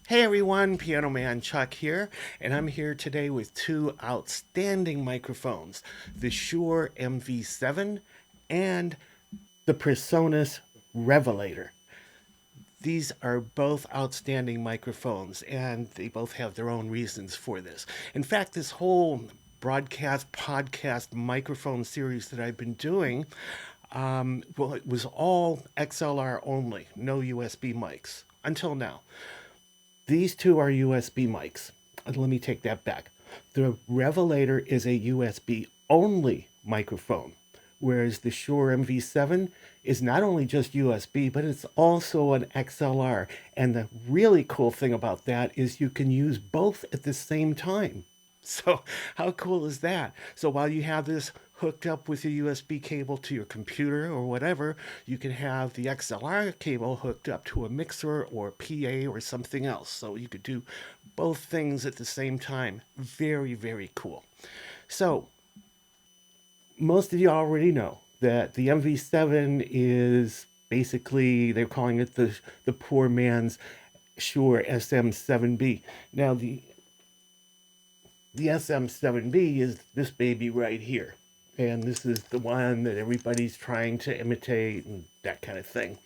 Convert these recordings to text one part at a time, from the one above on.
Hey everyone, Piano Man Chuck here, and I'm here today with two outstanding microphones, the Shure MV7 and the PreSonus Revelator. These are both outstanding microphones, and they both have their own reasons for this. In fact, this whole broadcast, podcast, microphone series that I've been doing, well, it was all XLR only, no USB mics, until now. These two are USB mics. Let me take that back. The Revelator is a USB only microphone, whereas the Shure MV7 is not only just USB, but it's also an XLR. And the really cool thing about that is you can use both at the same time. So, how cool is that? So, while you have this hooked up with a USB cable to your computer or whatever, you can have the XLR cable hooked up to a mixer or PA or something else. So, you could do both things at the same time. Very, very cool. So, most of you already know that the MV7 is basically, they're calling it the poor man's Shure SM7B. Now, the SM7B is this baby right here. And this is the one that everybody's trying to imitate and that kind of thing.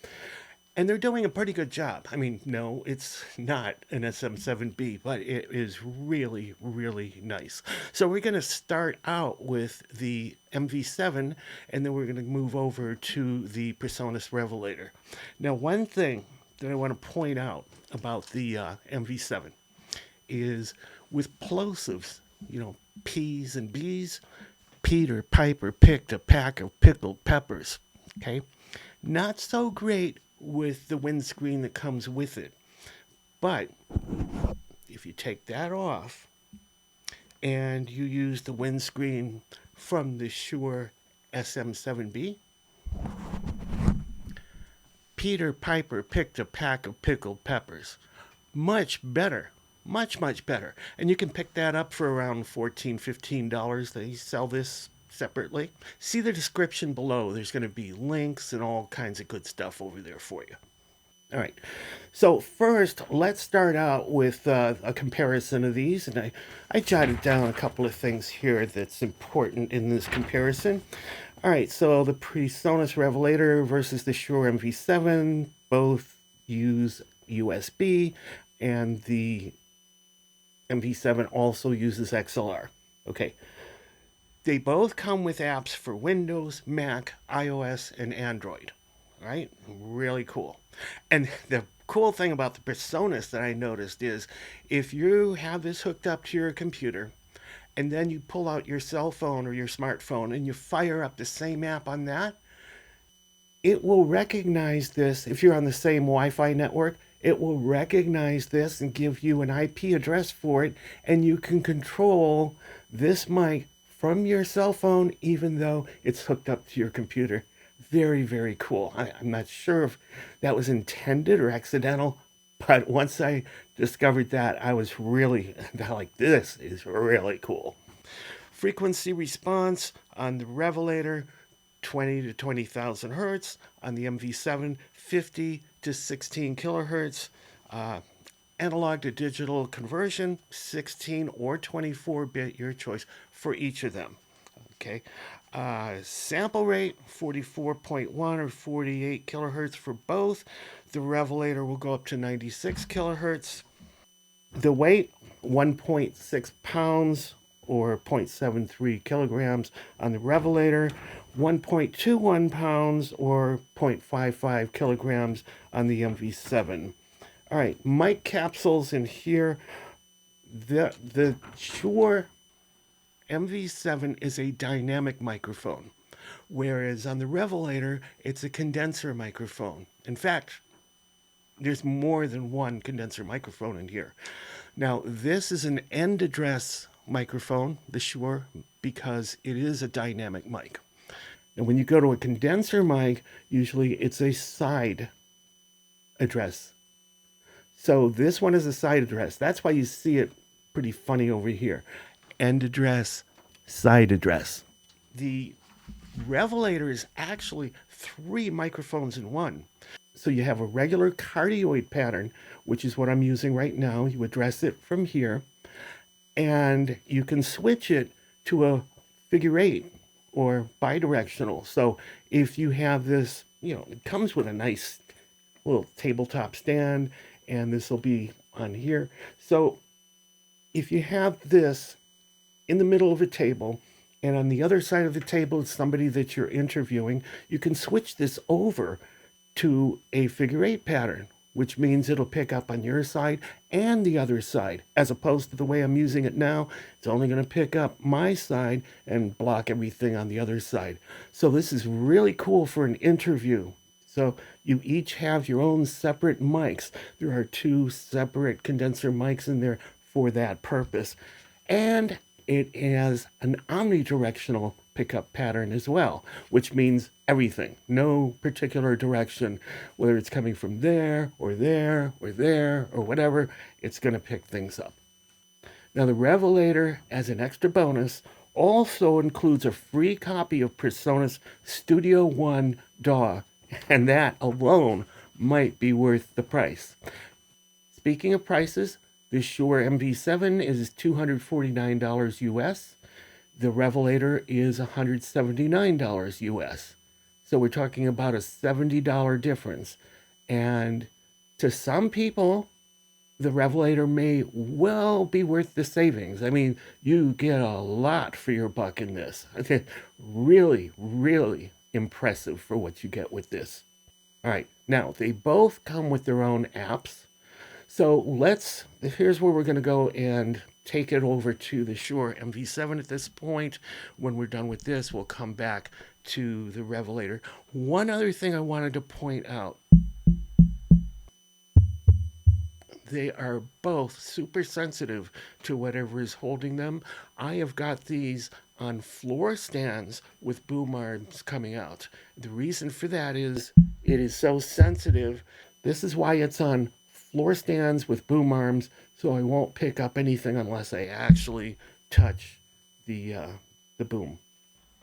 And they're doing a pretty good job. I mean, no, it's not an SM7B, but it is really, really nice. So we're going to start out with the MV7, and then we're going to move over to the PreSonus Revelator. Now, one thing that I want to point out about the MV7 is with plosives, P's and B's. Peter Piper picked a pack of pickled peppers. Okay? Not so great with the windscreen that comes with it. But if you take that off and you use the windscreen from the Shure SM7B, Peter Piper picked a pack of pickled peppers. Much better. Much, much better. And you can pick that up for around $14, $15. They sell this separately. See the description below. There's going to be links and all kinds of good stuff over there for you. All right. So first, let's start out with a comparison of these. And I jotted down a couple of things here that's important in this comparison. All right. So the PreSonus Revelator versus the Shure MV7 both use USB, and the MV7 also uses XLR. Okay. They both come with apps for Windows, Mac, iOS, and Android. Right? Really cool. And the cool thing about the PreSonus that I noticed is if you have this hooked up to your computer and then you pull out your cell phone or your smartphone and you fire up the same app on that, it will recognize this. If you're on the same Wi-Fi network, it will recognize this and give you an IP address for it, and you can control this mic from your cell phone even though it's hooked up to your computer. Very, very cool. I'm not sure if that was intended or accidental, but once I discovered that, I was really like, this is really cool. Frequency response on the Revelator, 20 to 20,000 hertz. On the MV7, 50 to 16 kilohertz. Analog to digital conversion, 16 or 24-bit, your choice for each of them. Okay. Sample rate, 44.1 or 48 kilohertz for both. The Revelator will go up to 96 kilohertz. The weight, 1.6 pounds or 0.73 kilograms on the Revelator, 1.21 pounds or 0.55 kilograms on the MV7. All right, mic capsules in here. The Shure MV7 is a dynamic microphone, whereas on the Revelator, it's a condenser microphone. In fact, there's more than one condenser microphone in here. Now, this is an end address microphone, the Shure, because it is a dynamic mic. And when you go to a condenser mic, usually it's a side address. So this one is a side address. That's why you see it pretty funny over here. End address, side address. The Revelator is actually three microphones in one. So you have a regular cardioid pattern, which is what I'm using right now. You address it from here, and you can switch it to a figure eight or bidirectional. So if you have this, it comes with a nice little tabletop stand, and this will be on here. So if you have this in the middle of a table, and on the other side of the table is somebody that you're interviewing, you can switch this over to a figure eight pattern, which means it'll pick up on your side and the other side, as opposed to the way I'm using it now. It's only going to pick up my side and block everything on the other side. So this is really cool for an interview. So you each have your own separate mics. There are two separate condenser mics in there for that purpose. And it has an omnidirectional pickup pattern as well, which means everything, no particular direction, whether it's coming from there or there or there or whatever, it's going to pick things up. Now, the Revelator, as an extra bonus, also includes a free copy of PreSonus Studio One DAW, and that alone might be worth the price. Speaking of prices, the Shure MV7 is $249 US. The Revelator is $179 US. So we're talking about a $70 difference. And to some people, the Revelator may well be worth the savings. I mean, you get a lot for your buck in this. Really, really impressive for what you get with this. All right, now they both come with their own apps. So here's where we're going to go and take it over to the Shure MV7 at this point. When we're done with this, we'll come back to the Revelator. One other thing I wanted to point out. They are both super sensitive to whatever is holding them. I have got these on floor stands with boom arms coming out. The reason for that is it is so sensitive. This is why it's on floor stands with boom arms, so I won't pick up anything unless I actually touch the boom.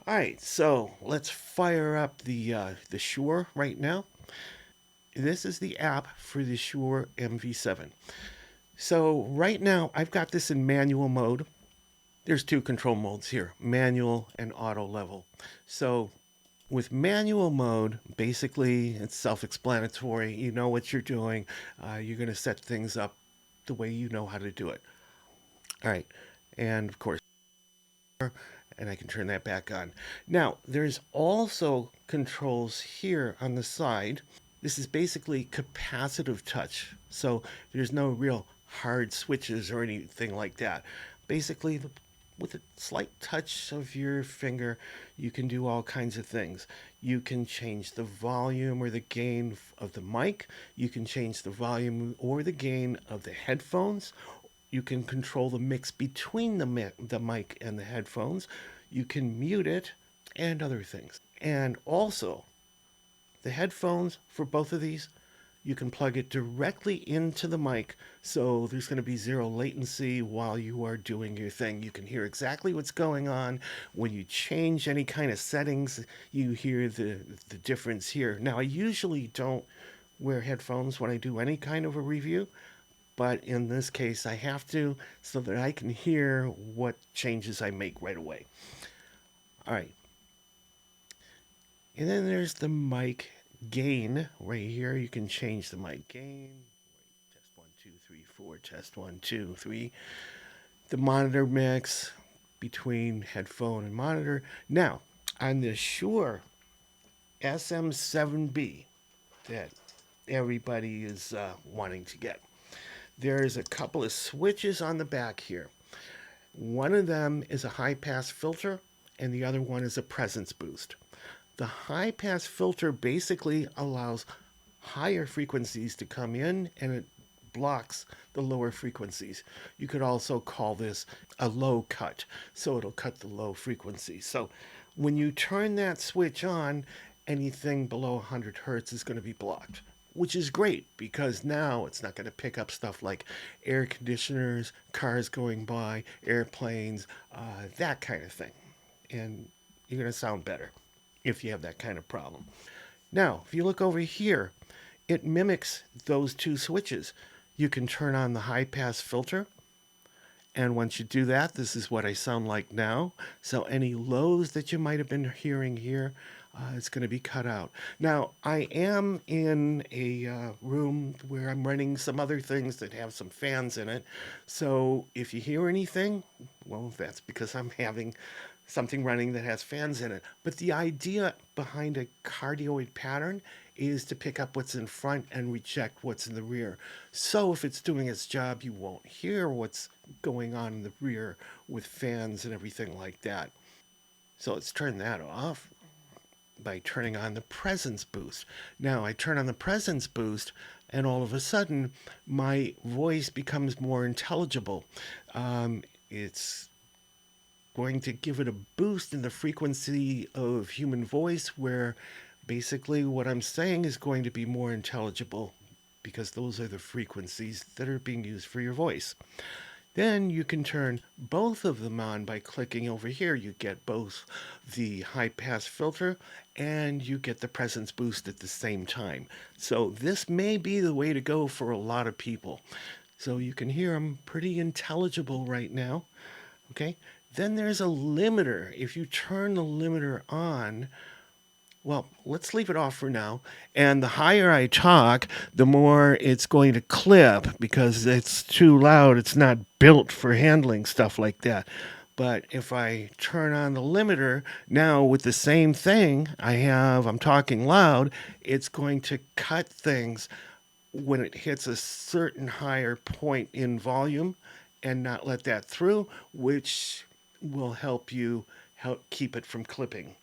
All right, so let's fire up the Shure right now. This is the app for the Shure MV7. So right now I've got this in manual mode. There's two control modes here, manual and auto level. So with manual mode, basically it's self-explanatory. You know what you're doing. You're going to set things up the way you know how to do it. All right. And of course, and I can turn that back on. Now, there's also controls here on the side. This is basically capacitive touch. So there's no real hard switches or anything like that. Basically, with a slight touch of your finger, you can do all kinds of things. You can change the volume or the gain of the mic. You can change the volume or the gain of the headphones. You can control the mix between the mic and the headphones. You can mute it and other things. And also, the headphones for both of these, you can plug it directly into the mic, so there's going to be zero latency while you are doing your thing. You can hear exactly what's going on. When you change any kind of settings, you hear the difference here. Now, I usually don't wear headphones when I do any kind of a review, but in this case, I have to so that I can hear what changes I make right away. All right. And then there's the mic gain right here. You can change the mic gain. Test 1, 2, 3, 4. Test 1, 2, 3. The monitor mix between headphone and monitor. Now, on the Shure SM7B that everybody is wanting to get, there's a couple of switches on the back here. One of them is a high pass filter, and the other one is a presence boost. The high pass filter basically allows higher frequencies to come in, and it blocks the lower frequencies. You could also call this a low cut, so it'll cut the low frequency. So when you turn that switch on, anything below 100 hertz is going to be blocked, which is great because now it's not going to pick up stuff like air conditioners, cars going by, airplanes, that kind of thing. And you're going to sound better if you have that kind of problem. Now, if you look over here, it mimics those two switches. You can turn on the high pass filter, and once you do that, this is what I sound like now. So any lows that you might have been hearing here, it's going to be cut out. Now, I am in a room where I'm running some other things that have some fans in it. So if you hear anything, well, that's because I'm having something running that has fans in it. But the idea behind a cardioid pattern is to pick up what's in front and reject what's in the rear. So if it's doing its job, you won't hear what's going on in the rear with fans and everything like that. So let's turn that off by turning on the presence boost. Now I turn on the presence boost, and all of a sudden my voice becomes more intelligible. It's going to give it a boost in the frequency of human voice, where basically what I'm saying is going to be more intelligible because those are the frequencies that are being used for your voice. Then you can turn both of them on by clicking over here. You get both the high pass filter and you get the presence boost at the same time. So this may be the way to go for a lot of people. So you can hear them pretty intelligible right now. Okay. Then there's a limiter. If you turn the limiter on, well, let's leave it off for now. And the higher I talk, the more it's going to clip because it's too loud. It's not built for handling stuff like that. But if I turn on the limiter, now with the same thing I'm talking loud, it's going to cut things when it hits a certain higher point in volume and not let that through, which will help you help keep it from clipping.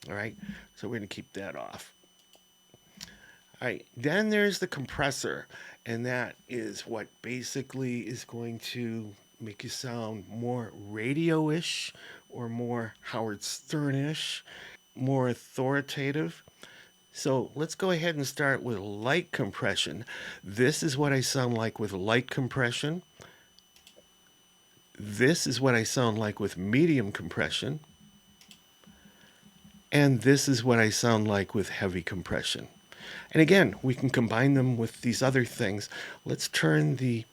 All right, so we're going to keep that off. All right, then there's the compressor, and that is what basically is going to make you sound more radio-ish or more Howard Stern-ish, more authoritative. So let's go ahead and start with light compression. This is what I sound like with light compression. This is what I sound like with medium compression. And this is what I sound like with heavy compression. And again, we can combine them with these other things. Let's turn the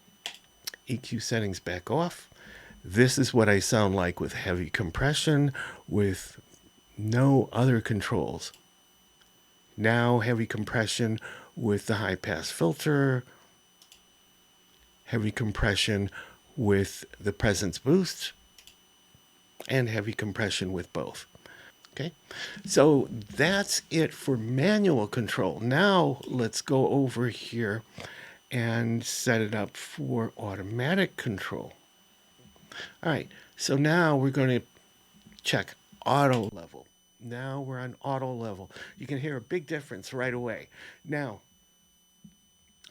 EQ settings back off. This is what I sound like with heavy compression with no other controls. Now heavy compression with the high pass filter, heavy compression with the presence boost, and heavy compression with both. Okay, so that's it for manual control. Now let's go over here and set it up for automatic control. All right, so now we're going to check auto level. Now we're on auto level. You can hear a big difference right away. Now,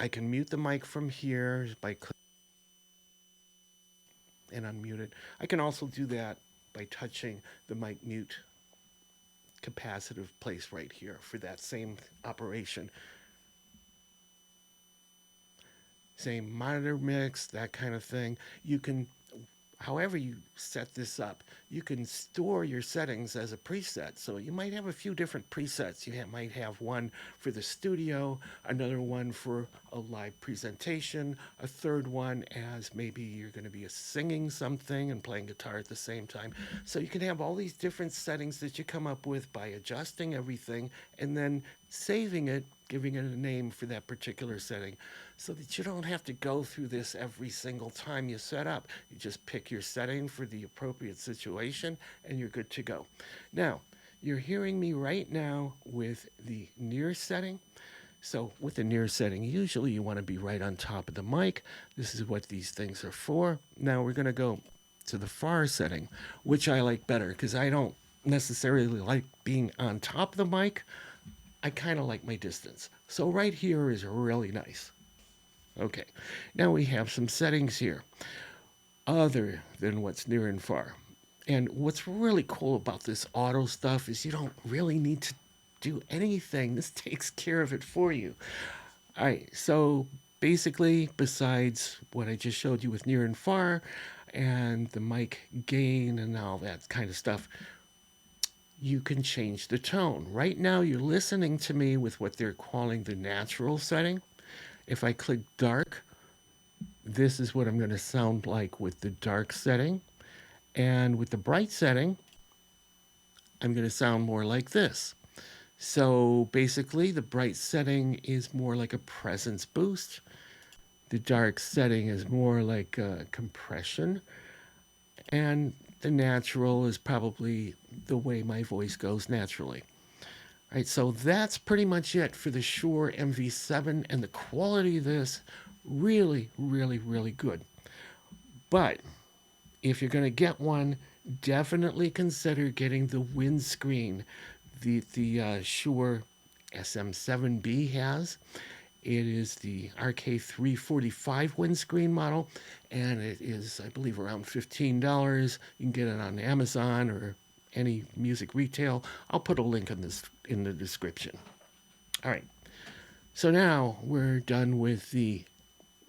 I can mute the mic from here by clicking and unmute it. I can also do that by touching the mic mute capacitive place right here for that same operation. Same monitor mix, that kind of thing. You can, however you set this up, you can store your settings as a preset. So you might have a few different presets. You might have one for the studio, another one for a live presentation, a third one as maybe you're going to be singing something and playing guitar at the same time. So you can have all these different settings that you come up with by adjusting everything and then saving it, giving it a name for that particular setting, so that you don't have to go through this every single time you set up. You just pick your setting for the appropriate situation and you're good to go. Now, you're hearing me right now with the near setting. So with the near setting, usually you want to be right on top of the mic. This is what these things are for. Now we're going to go to the far setting, which I like better because I don't necessarily like being on top of the mic. I kind of like my distance. So right here is really nice. Okay, now we have some settings here other than what's near and far. And what's really cool about this auto stuff is you don't really need to do anything. This takes care of it for you. All right, so basically, besides what I just showed you with near and far and the mic gain and all that kind of stuff, you can change the tone. Right now, you're listening to me with what they're calling the natural setting. If I click dark, this is what I'm going to sound like with the dark setting. And with the bright setting, I'm going to sound more like this. So basically, the bright setting is more like a presence boost. The dark setting is more like a compression. And the natural is probably the way my voice goes naturally. All right, so that's pretty much it for the Shure MV7, and the quality of this really, really, really good. But if you're going to get one, definitely consider getting the windscreen the Shure SM7B has. It is the RK345 windscreen model, and it is, I believe, around $15. You can get it on Amazon or any music retail. I'll put a link in this in the description. All right. So now we're done with the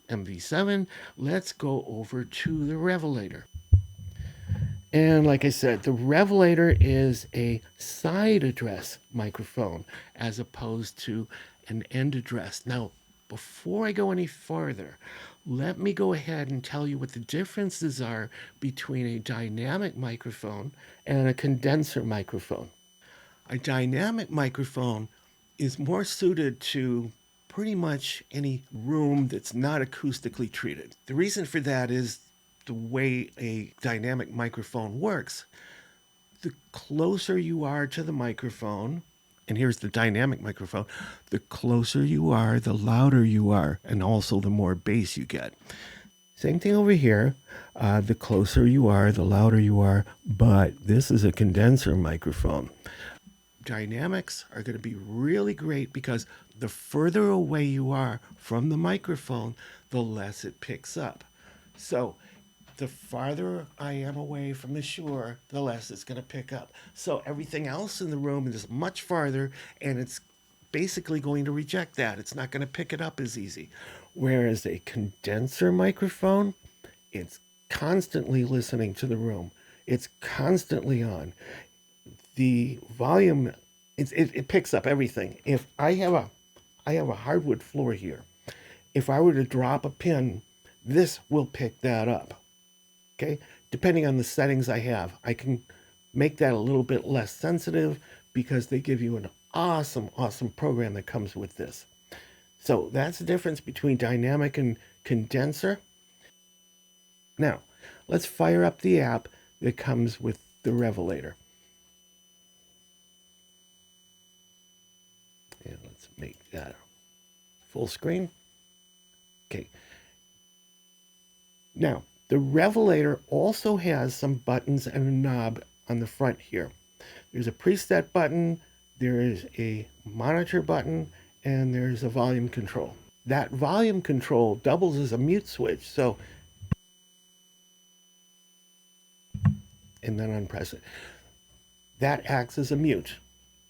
MV7. Let's go over to the Revelator. And like I said, the Revelator is a side address microphone as opposed to an end address. Now, before I go any farther, let me go ahead and tell you what the differences are between a dynamic microphone and a condenser microphone. A dynamic microphone is more suited to pretty much any room that's not acoustically treated. The reason for that is the way a dynamic microphone works. The closer you are to the microphone, and here's the dynamic microphone, the closer you are, the louder you are, and also the more bass you get. Same thing over here. The closer you are, the louder you are, but this is a condenser microphone. Dynamics are going to be really great because the further away you are from the microphone, the less it picks up. So the farther I am away from the Shure, the less it's going to pick up. So everything else in the room is much farther, and it's basically going to reject that. It's not going to pick it up as easy. Whereas a condenser microphone, it's constantly listening to the room. It's constantly on. The volume, it picks up everything. If I have a hardwood floor here, if I were to drop a pin, this will pick that up. Okay, depending on the settings I have, I can make that a little bit less sensitive because they give you an awesome program that comes with this. So that's the difference between dynamic and condenser. Now, let's fire up the app that comes with the Revelator. And let's make that full screen. Okay. Now, the Revelator also has some buttons and a knob on the front here. There's a preset button, there is a monitor button, and there's a volume control. That volume control doubles as a mute switch, so, and then unpress it. That acts as a mute.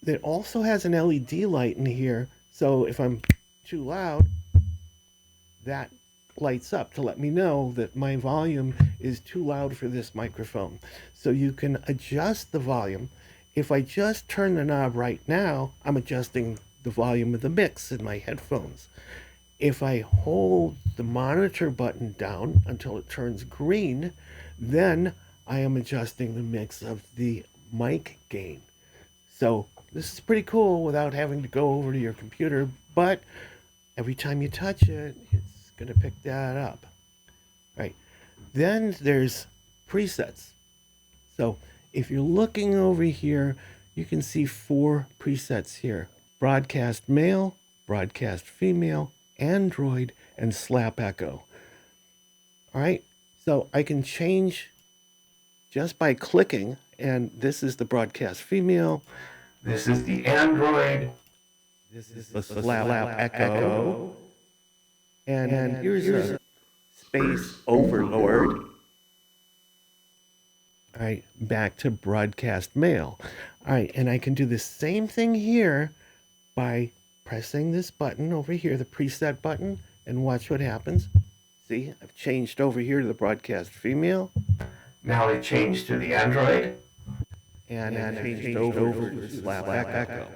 It also has an LED light in here, so if I'm too loud, that lights up to let me know that my volume is too loud for this microphone. So you can adjust the volume. If I just turn the knob right now, I'm adjusting the volume of the mix in my headphones. If I hold the monitor button down until it turns green, then I am adjusting the mix of the mic gain. So this is pretty cool without having to go over to your computer, but every time you touch it, it's going to pick that up. Right. Then there's presets. So if you're looking over here, you can see 4 presets here: broadcast male, broadcast female, Android, and slap echo. All right. So I can change just by clicking, and this is the broadcast female. This is the Android. This is the slap echo. And here's a space overlord. All right, back to broadcast male. All right, and I can do the same thing here by pressing this button over here, the preset button, and watch what happens. See, I've changed over here to the broadcast female. Now it changed to the Android. and I changed over to slapback echo.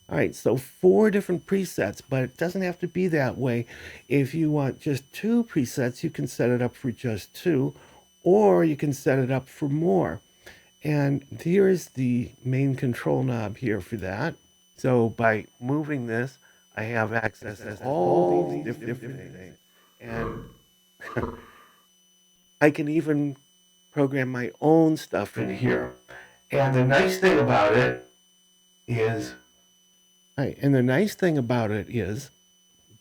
All right, so 4 different presets, but it doesn't have to be that way. If you want just 2 presets, you can set it up for just 2, or you can set it up for more. And here's the main control knob here for that. So by moving this, I have access to all these different things. And I can even program my own stuff in here. And the nice thing about it is,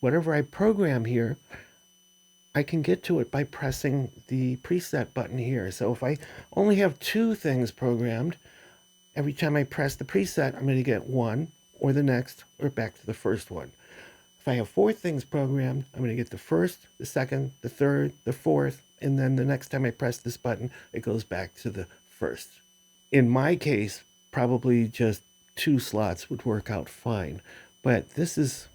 whatever I program here, I can get to it by pressing the preset button here. So if I only have 2 things programmed, every time I press the preset, I'm going to get one or the next or back to the first one. If I have 4 things programmed, I'm going to get the first, the second, the third, the fourth, and then the next time I press this button, it goes back to the first. In my case, probably just 2 slots would work out fine, but this is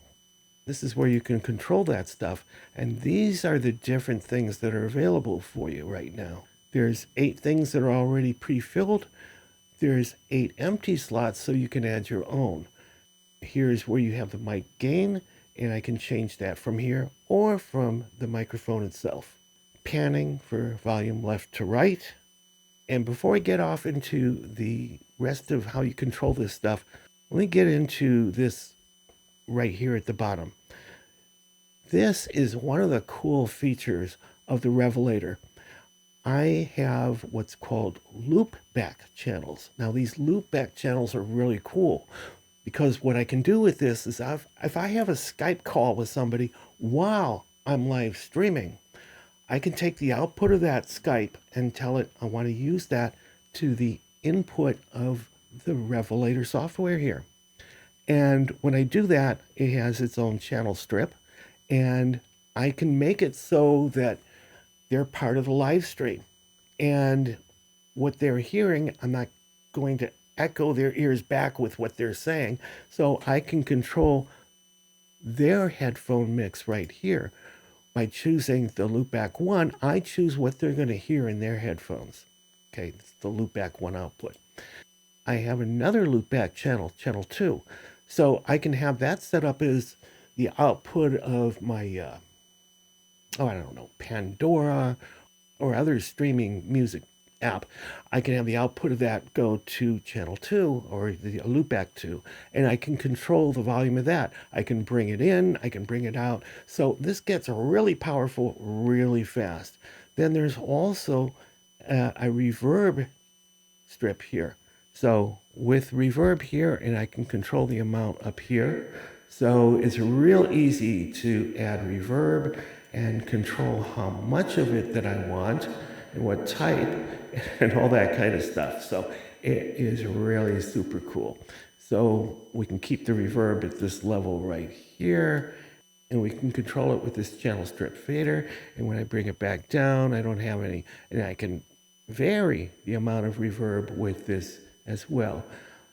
where you can control that stuff, and these are the different things that are available for you right now. There's 8 things that are already pre-filled. There's 8 empty slots, so you can add your own. Here's where you have the mic gain, and I can change that from here or from the microphone itself. Panning for volume left to right. And before I get off into the rest of how you control this stuff, let me get into this right here at the bottom. This is one of the cool features of the Revelator. I have what's called LoopBack Channels. Now, these LoopBack Channels are really cool because what I can do with this is if I have a Skype call with somebody while I'm live streaming, I can take the output of that Skype and tell it I want to use that to the input of the Revelator software here. And when I do that, it has its own channel strip, and I can make it so that they're part of the live stream. And what they're hearing, I'm not going to echo their ears back with what they're saying. So I can control their headphone mix right here. By choosing the Loopback 1, I choose what they're going to hear in their headphones. Okay, it's the Loopback 1 output. I have another Loopback channel, channel 2. So I can have that set up as the output of my, I don't know, Pandora or other streaming music app. I can have the output of that go to channel 2 or the Loopback 2, and I can control the volume of that. I can bring it in, I can bring it out. So this gets really powerful really fast. Then there's also a reverb strip here. So with reverb here, and I can control the amount up here. So it's real easy to add reverb and control how much of it that I want and what type and all that kind of stuff. So it is really super cool. So we can keep the reverb at this level right here, and we can control it with this channel strip fader. And when I bring it back down, I don't have any, and I can vary the amount of reverb with this as well.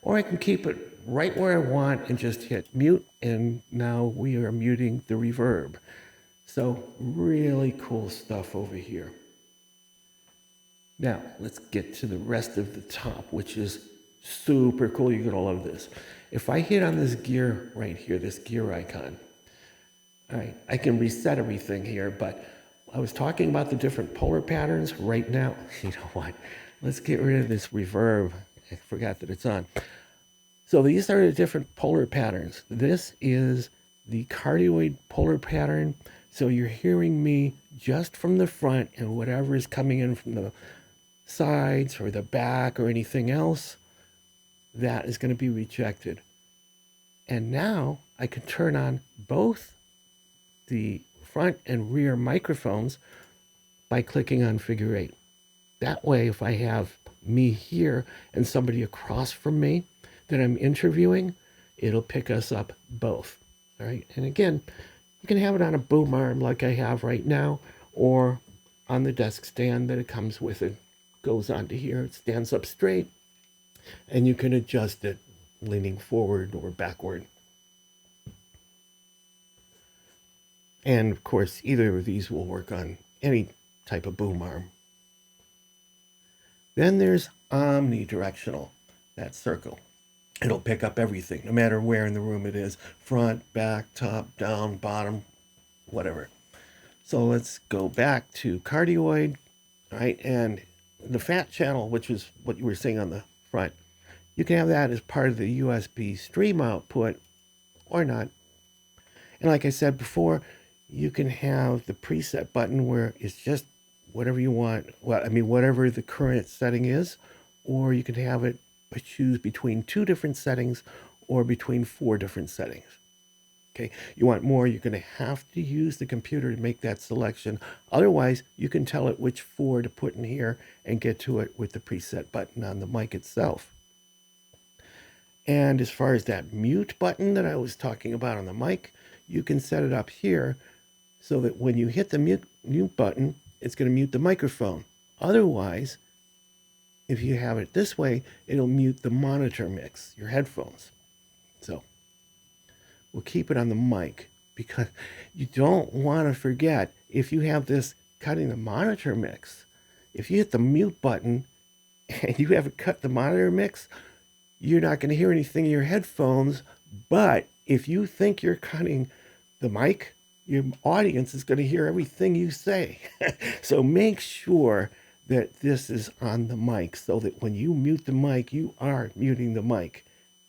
Or I can keep it right where I want and just hit mute, and now we are muting the reverb. So really cool stuff over here. Now, let's get to the rest of the top, which is super cool. You're going to love this. If I hit on this gear right here, this gear icon, all right, I can reset everything here, but I was talking about the different polar patterns right now. You know what? Let's get rid of this reverb. I forgot that it's on. So these are the different polar patterns. This is the cardioid polar pattern. So you're hearing me just from the front, and whatever is coming in from the sides or the back or anything else, that is going to be rejected. And now I can turn on both the front and rear microphones by clicking on figure 8. That way, if I have me here and somebody across from me that I'm interviewing, it'll pick us up both. All right. And again, you can have it on a boom arm like I have right now, or on the desk stand that it comes with. It goes onto here, it stands up straight, and you can adjust it leaning forward or backward. And of course, either of these will work on any type of boom arm. Then there's omnidirectional. that circle. It'll pick up everything, no matter where in the room it is, front, back, top, down, bottom, whatever. So let's go back to cardioid, right? And the fat channel, which is what you were seeing on the front, you can have that as part of the USB stream output or not. And like I said before, you can have the preset button where it's just whatever you want. Well, I mean, whatever the current setting is, or you can have it choose between 2 different settings or between 4 different settings. Okay, you want more, you're going to have to use the computer to make that selection. Otherwise, you can tell it which 4 to put in here and get to it with the preset button on the mic itself. And as far as that mute button that I was talking about on the mic, you can set it up here so that when you hit the mute button, it's going to mute the microphone. Otherwise, if you have it this way, it'll mute the monitor mix, your headphones. So we'll keep it on the mic because you don't want to forget, if you have this cutting the monitor mix, if you hit the mute button and you haven't cut the monitor mix, you're not going to hear anything in your headphones. But if you think you're cutting the mic, your audience is going to hear everything you say. So make sure that this is on the mic so that when you mute the mic, you are muting the mic.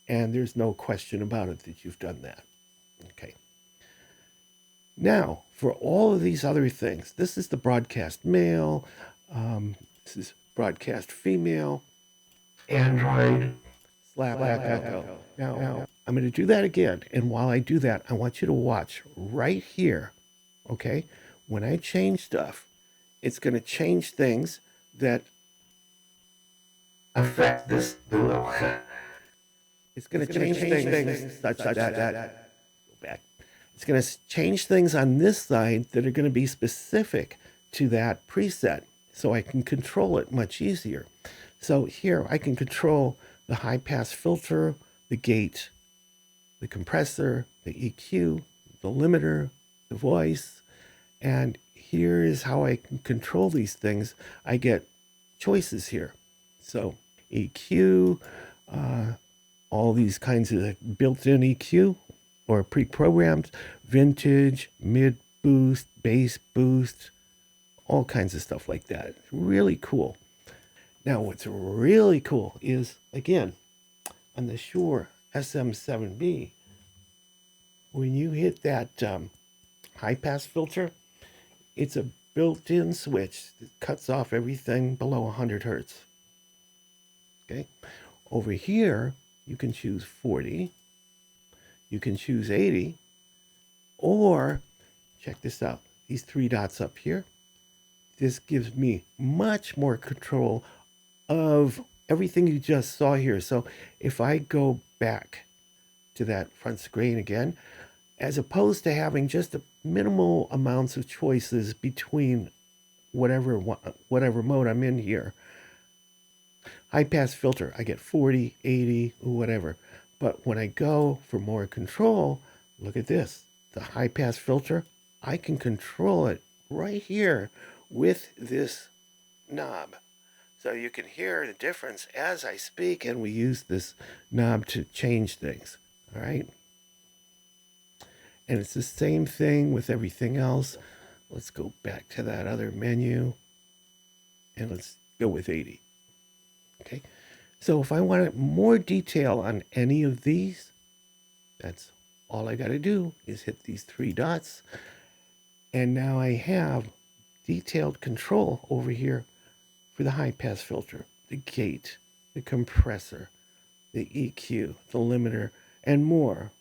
And there's no question about it that you've done that. Okay. Now, for all of these other things, this is the broadcast male, this is broadcast female, Android, slap echo. Now, I'm going to do that again. And while I do that, I want you to watch right here. Okay. When I change stuff, it's going to change things that affect this below. It's going to change things such that. Go back. It's going to change things on this side that are going to be specific to that preset so I can control it much easier. So here I can control the high pass filter, the gate, the compressor, the EQ, the limiter, the voice, and here is how I can control these things. I get choices here. So EQ, all these kinds of built-in EQ or pre-programmed, vintage, mid boost, bass boost, all kinds of stuff like that. It's really cool. Now, what's really cool is, again, on the Shure SM7B, when you hit that high-pass filter, it's a built-in switch that cuts off everything below 100 hertz. Okay? Over here, you can choose 40, you can choose 80, or, check this out, these 3 dots up here, this gives me much more control of everything you just saw here. So if I go back to that front screen again, as opposed to having just a minimal amounts of choices between whatever mode I'm in here, high pass filter, I get 40, 80, whatever. But when I go for more control, look at this. The high pass filter, I can control it right here with this knob. So you can hear the difference as I speak, and we use this knob to change things. All right. And it's the same thing with everything else. Let's go back to that other menu and let's go with 80. Okay. So if I want more detail on any of these, that's all I got to do is hit these 3 dots. And now I have detailed control over here for the high pass filter, the gate, the compressor, the EQ, the limiter, and more.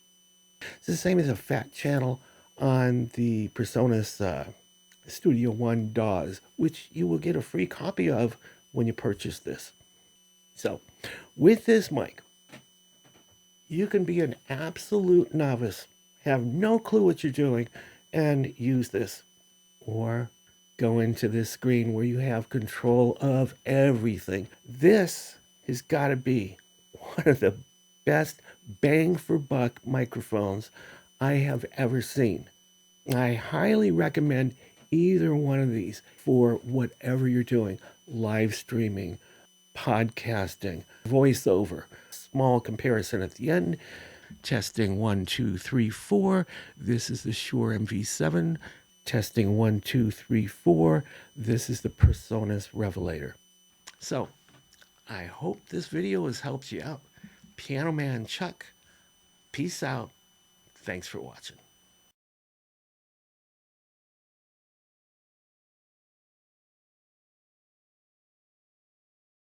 It's the same as a fat channel on the PreSonus Studio One DAWs, which you will get a free copy of when you purchase this. So, with this mic, you can be an absolute novice, have no clue what you're doing, and use this. Or go into this screen where you have control of everything. This has got to be one of the best bang for buck microphones I have ever seen. I highly recommend either one of these for whatever you're doing, live streaming, podcasting, voiceover, small comparison at the end. Testing 1, 2, 3, 4. This is the Shure MV7. Testing 1, 2, 3, 4. This is the PreSonus Revelator. So, I hope this video has helped you out. Piano Man Chuck, peace out. Thanks for watching.